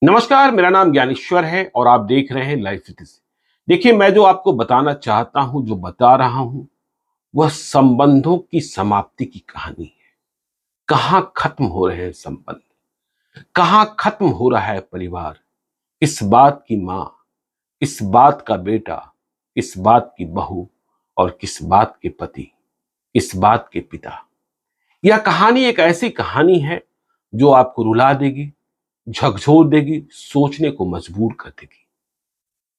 नमस्कार, मेरा नाम ज्ञानेश्वर है और आप देख रहे हैं लाइफ स्थिति। देखिए, मैं जो आपको बताना चाहता हूं, जो बता रहा हूं, वह संबंधों की समाप्ति की कहानी है। कहां खत्म हो रहे हैं संबंध, कहां खत्म हो रहा है परिवार, किस बात की मां, किस बात का बेटा, किस बात की बहू और किस बात के पति, किस बात के पिता। यह कहानी एक ऐसी कहानी है जो आपको रुला देगी, झकझोर देगी, सोचने को मजबूर कर देगी।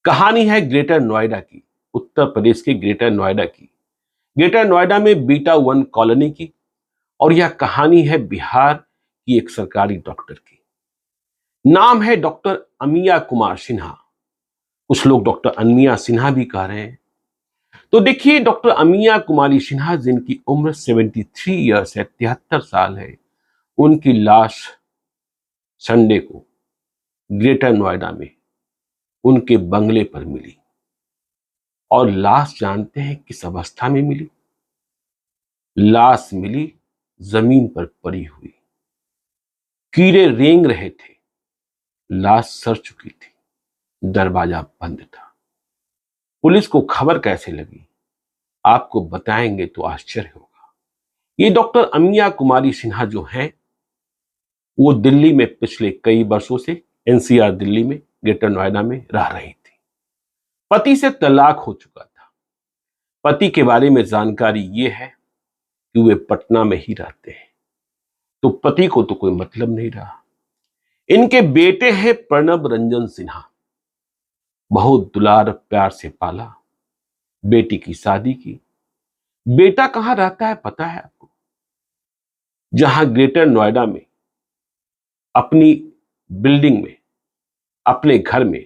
कहानी है ग्रेटर नोएडा की, उत्तर प्रदेश के ग्रेटर नोएडा की। ग्रेटर नोएडा में बीटा वन कॉलोनी की। और यह कहानी है बिहार की एक सरकारी डॉक्टर की। नाम है डॉक्टर अमिया कुमार सिन्हा। कुछ लोग डॉक्टर अमिया सिन्हा भी कह रहे हैं। तो देखिए, डॉक्टर अमिया कुमारी सिन्हा, जिनकी उम्र 73 ईयर्स है, 73 साल है, उनकी लाश संडे को ग्रेटर नोएडा में उनके बंगले पर मिली। और लाश जानते हैं किस अवस्था में मिली? लाश मिली जमीन पर पड़ी हुई। कीड़े रेंग रहे थे, लाश सड़ चुकी थी, दरवाजा बंद था। पुलिस को खबर कैसे लगी, आपको बताएंगे तो आश्चर्य होगा। ये डॉक्टर अमिया कुमारी सिन्हा जो हैं, वो दिल्ली में पिछले कई वर्षों से एनसीआर दिल्ली में ग्रेटर नोएडा में रह रही थी। पति से तलाक हो चुका था। पति के बारे में जानकारी ये है कि वे पटना में ही रहते हैं, तो पति को तो कोई मतलब नहीं रहा। इनके बेटे हैं प्रणब रंजन सिन्हा। बहुत दुलार प्यार से पाला, बेटी की शादी की। बेटा कहां रहता है पता है आपको? जहां ग्रेटर नोएडा में अपनी बिल्डिंग में, अपने घर में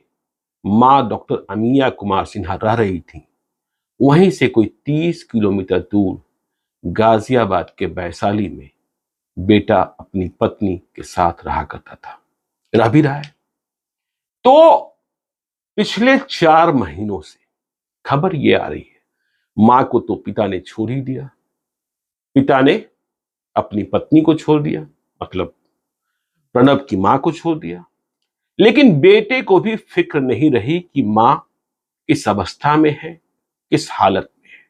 मां डॉक्टर अमिया कुमार सिन्हा रह रही थी, वहीं से कोई 30 किलोमीटर दूर गाजियाबाद के वैशाली में बेटा अपनी पत्नी के साथ रहा करता था, रह भी रहा है। तो पिछले 4 महीनों से खबर ये आ रही है, मां को तो पिता ने छोड़ ही दिया, पिता ने अपनी पत्नी को छोड़ दिया, मतलब प्रणब की मां को छोड़ दिया। लेकिन बेटे को भी फिक्र नहीं रही कि मां किस अवस्था में है, किस हालत में है।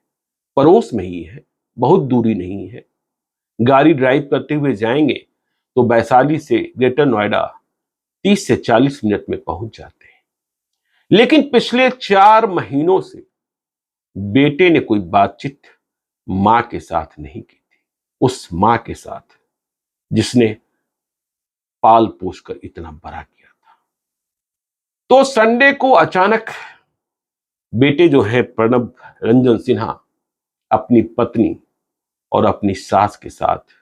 पड़ोस में ही है, बहुत दूरी नहीं है। गाड़ी ड्राइव करते हुए जाएंगे तो वैशाली से ग्रेटर नोएडा 30 से 40 मिनट में पहुंच जाते हैं। लेकिन पिछले 4 महीनों से बेटे ने कोई बातचीत मां के साथ नहीं की थी, उस मां के साथ जिसने पाल पोस कर इतना बड़ा किया था। तो संडे को अचानक बेटे जो है प्रणब रंजन सिन्हा अपनी पत्नी और अपनी सास के साथ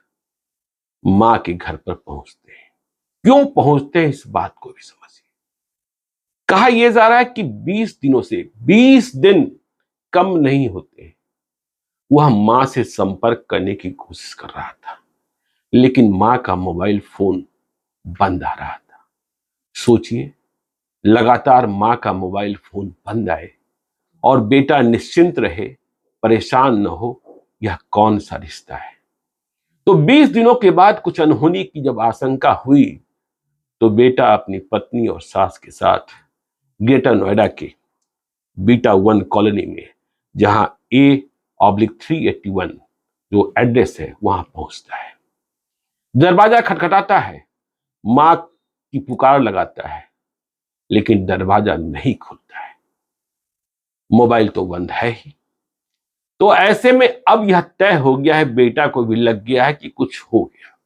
मां के घर पर पहुंचते हैं। क्यों पहुंचते हैं, इस बात को भी समझिए। कहा यह जा रहा है कि 20 दिनों से 20 दिन कम नहीं होते वह मां से संपर्क करने की कोशिश कर रहा था, लेकिन मां का मोबाइल फोन बंद आ रहा था। सोचिए, लगातार मां का मोबाइल फोन बंद आए और बेटा निश्चिंत रहे, परेशान न हो, यह कौन सा रिश्ता है? तो 20 दिनों के बाद कुछ अनहोनी की जब आशंका हुई, तो बेटा अपनी पत्नी और सास के साथ ग्रेटर नोएडा के बीटा वन कॉलोनी में, जहां A/381 जो एड्रेस है, वहां पहुंचता है। दरवाजा खटखटाता है, मां की पुकार लगाता है, लेकिन दरवाजा नहीं खुलता है। मोबाइल तो बंद है ही। तो ऐसे में अब यह तय हो गया है, बेटा को भी लग गया है कि कुछ हो गया।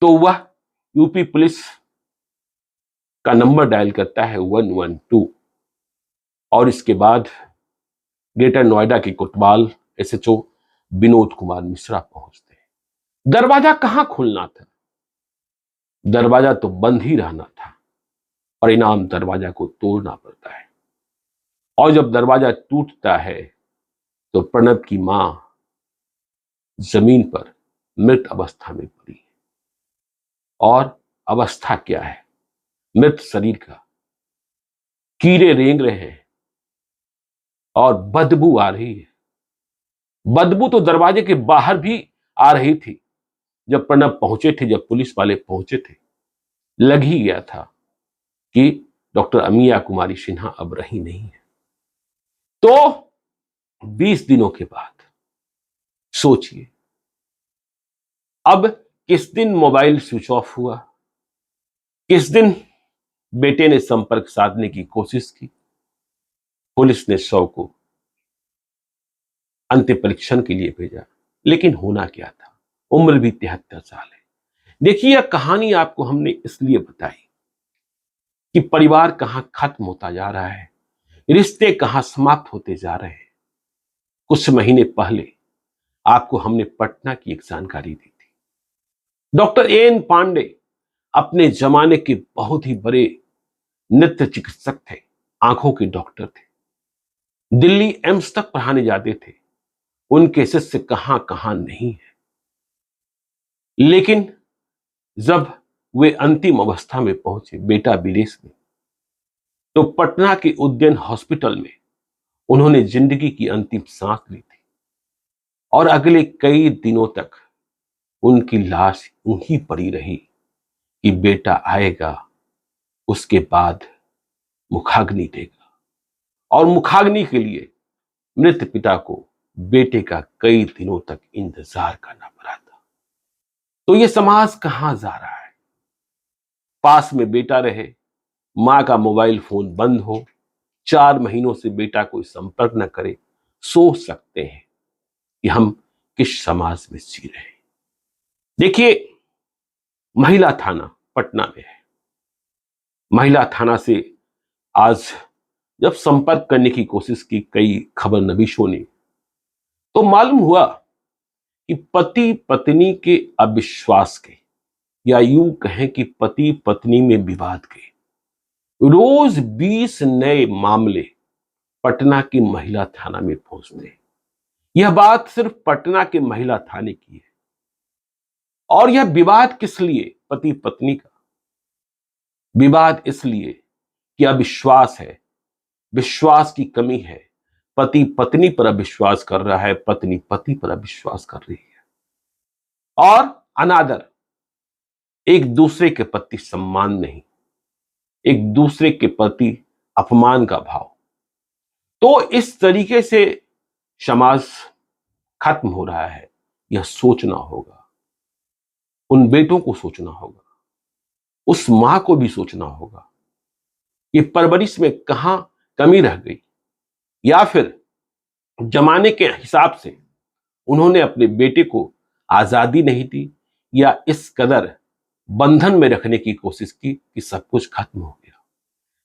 तो वह यूपी पुलिस का नंबर डायल करता है 112। और इसके बाद ग्रेटर नोएडा के कोतवाल SHO विनोद कुमार मिश्रा पहुंचते हैं। दरवाजा कहां खुलना था, दरवाजा तो बंद ही रहना था। परिणाम, दरवाजा को तोड़ना पड़ता है। और जब दरवाजा टूटता है तो प्रणब की मां जमीन पर मृत अवस्था में पड़ी है। और अवस्था क्या है मृत शरीर का? कीड़े रेंग रहे हैं और बदबू आ रही है। बदबू तो दरवाजे के बाहर भी आ रही थी। जब प्रणब पहुंचे थे, जब पुलिस वाले पहुंचे थे, लग ही गया था कि डॉक्टर अमिया कुमारी सिन्हा अब रही नहीं है। तो 20 दिनों के बाद सोचिए, अब किस दिन मोबाइल स्विच ऑफ हुआ, किस दिन बेटे ने संपर्क साधने की कोशिश की, पुलिस ने शव को अंतिम परीक्षण के लिए भेजा, लेकिन होना क्या था, उम्र भी 73 साल है। देखिए, यह कहानी आपको हमने इसलिए बताई कि परिवार कहां खत्म होता जा रहा है, रिश्ते कहां समाप्त होते जा रहे हैं। कुछ महीने पहले आपको हमने पटना की एक जानकारी दी थी। डॉक्टर एन पांडे अपने जमाने के बहुत ही बड़े नेत्र चिकित्सक थे, आंखों के डॉक्टर थे, दिल्ली एम्स तक पढ़ाने जाते थे। उनके शिष्य कहां कहां नहीं है, लेकिन जब वे अंतिम अवस्था में पहुंचे, बेटा विदेश में, तो पटना के उद्यान हॉस्पिटल में उन्होंने जिंदगी की अंतिम सांस ली थी और अगले कई दिनों तक उनकी लाश यूं पड़ी रही कि बेटा आएगा, उसके बाद मुखाग्नि देगा। और मुखाग्नि के लिए मृत पिता को बेटे का कई दिनों तक इंतजार करना पड़ा था। तो ये समाज कहां जा रहा है? पास में बेटा रहे, मां का मोबाइल फोन बंद हो, 4 महीनों से बेटा कोई संपर्क न करे, सोच सकते हैं कि हम किस समाज में जी रहे हैं। देखिए, महिला थाना पटना में है। महिला थाना से आज जब संपर्क करने की कोशिश की कई खबर नवीशों ने, तो मालूम हुआ कि पति पत्नी के अविश्वास के, या यूं कहें कि पति पत्नी में विवाद के रोज 20 नए मामले पटना की महिला थाना में पहुंचते हैं। यह बात सिर्फ पटना के महिला थाने की है। और यह विवाद किस लिए? पति पत्नी का विवाद इसलिए कि अविश्वास है, विश्वास की कमी है। पति पत्नी पर अविश्वास कर रहा है, पत्नी पति पर अविश्वास कर रही है। और अनादर, एक दूसरे के प्रति सम्मान नहीं, एक दूसरे के प्रति अपमान का भाव। तो इस तरीके से समाज खत्म हो रहा है। यह सोचना होगा, उन बेटों को सोचना होगा, उस मां को भी सोचना होगा कि परवरिश में कहां कमी रह गई, या फिर जमाने के हिसाब से उन्होंने अपने बेटे को आजादी नहीं दी, या इस कदर बंधन में रखने की कोशिश की कि सब कुछ खत्म हो गया।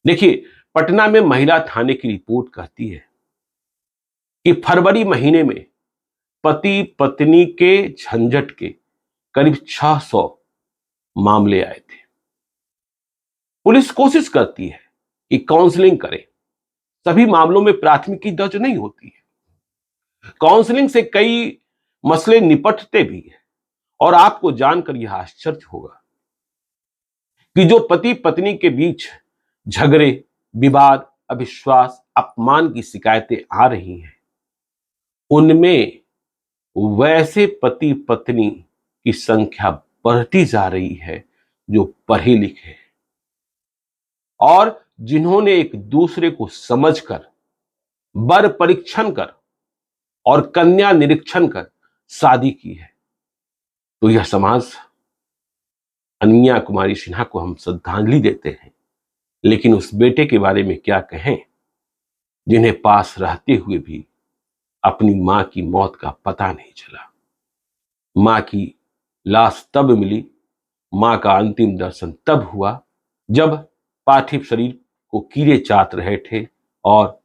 देखिए, पटना में महिला थाने की रिपोर्ट कहती है कि फरवरी महीने में पति पत्नी के झंझट के करीब 600 मामले आए थे। पुलिस कोशिश करती है कि काउंसलिंग करे। सभी मामलों में प्राथमिकी दर्ज नहीं होती है। काउंसलिंग से कई मसले निपटते भी हैं। और आपको जानकर यह आश्चर्य होगा कि जो पति पत्नी के बीच झगड़े, विवाद, अविश्वास, अपमान की शिकायतें आ रही हैं, उनमें वैसे पति पत्नी की संख्या बढ़ती जा रही है जो पढ़े लिखे हैं और जिन्होंने एक दूसरे को समझकर, वर परीक्षण कर और कन्या निरीक्षण कर शादी की है। तो यह समाज, अमिया कुमारी सिन्हा को हम श्रद्धांजलि देते हैं, लेकिन उस बेटे के बारे में क्या कहें जिन्हें पास रहते हुए भी अपनी मां की मौत का पता नहीं चला। मां की लाश तब मिली, मां का अंतिम दर्शन तब हुआ जब पार्थिव शरीर को कीड़े चाट रहे थे और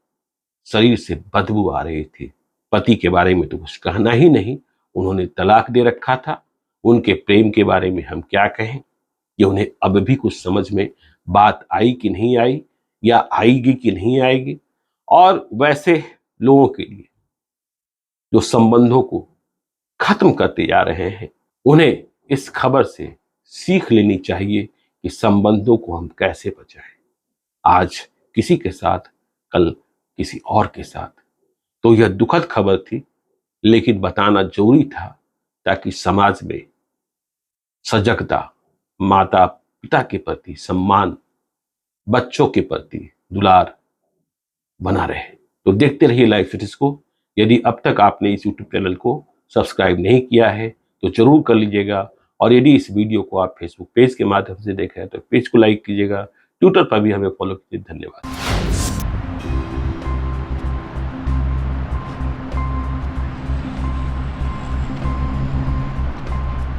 शरीर से बदबू आ रही थी। पति के बारे में तो कुछ कहना ही नहीं, उन्होंने तलाक दे रखा था। उनके प्रेम के बारे में हम क्या कहें कि उन्हें अब भी कुछ समझ में बात आई कि नहीं आई, या आएगी कि नहीं आएगी। और वैसे लोगों के लिए जो संबंधों को खत्म करते जा रहे हैं, उन्हें इस खबर से सीख लेनी चाहिए कि संबंधों को हम कैसे बचाएं। आज किसी के साथ, कल किसी और के साथ। तो यह दुखद खबर थी, लेकिन बताना जरूरी था ताकि समाज में सजगता, माता पिता के प्रति सम्मान बच्चों के प्रति दुलार बना रहे। तो देखते रहिए लाइफ सिटीज को। यदि अब तक आपने इस यूट्यूब चैनल को सब्सक्राइब नहीं किया है तो जरूर कर लीजिएगा। और यदि इस वीडियो को आप फेसबुक पेज के माध्यम से देख रहे हैं तो पेज को लाइक कीजिएगा। ट्विटर पर भी हमें फॉलो कीजिए। धन्यवाद।